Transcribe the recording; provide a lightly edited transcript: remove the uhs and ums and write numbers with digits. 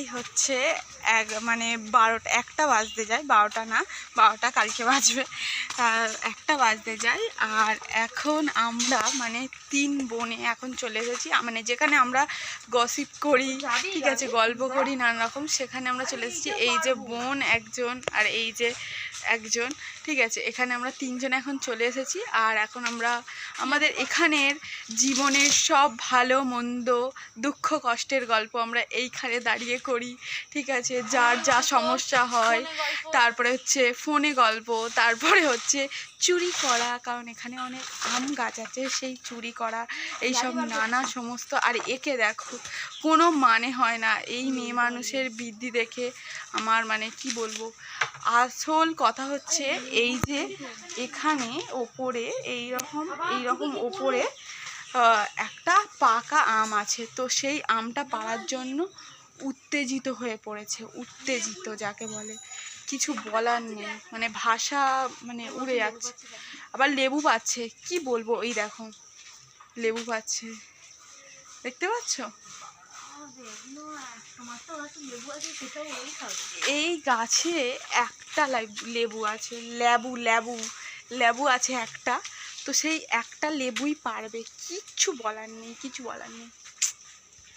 প্রায় হচ্ছে মানে 12টা 1টা বাজতে যায়, 12টা না 12টা কালকে বাজবে, 1টা বাজতে যায়। আর এখন আমরা মানে 3 বোনে এখন চলে এসেছি, মানে যেখানে আমরা গসিপ করি, ঠিক আছে, গল্প করি নানা রকম, সেখানে আমরা চলে এসেছি। এই যে বোন একজন আর এই যে একজন, ঠিক আছে, এখানে আমরা 3 জন এখন চলে এসেছি। আর এখন আমরা আমাদের এখানের জীবনের সব ভালো মন্দ দুঃখ কষ্টের গল্প আমরা এইখানে দাঁড়িয়ে করি, ঠিক আছে, যার যা সমস্যা হয়, তারপরে হচ্ছে ফোনে গল্প, তারপরে হচ্ছে চুরি করা, কারণ এখানে অনেক আম গাছ আছে, সেই চুরি করা, এইসব নানা সমস্ত। আর একে দেখো, কোনো মানে হয় না এই মেয়ে মানুষের বৃদ্ধি দেখে আমার মানে কি বলবো। আসল কথা হচ্ছে এই যে এখানে ওপরে এইরকম ওপরে একটা পাকা আম আছে, তো সেই আমটা পাড়ার জন্য উত্তেজিত হয়ে পড়েছে, উত্তেজিত যাকে বলে, কিছু বলার নেই, মানে ভাষা মানে উড়ে যাচ্ছে। আবার লেবু পাচ্ছে, কি বলবো, এই দেখো লেবু পাচ্ছে, দেখতে পাচ্ছ? এই গাছে একটা লেবু আছে, লেবু আছে একটা, তো সেই একটা লেবুই পারবে, কিচ্ছু বলার নেই, কিছু বলার নেই।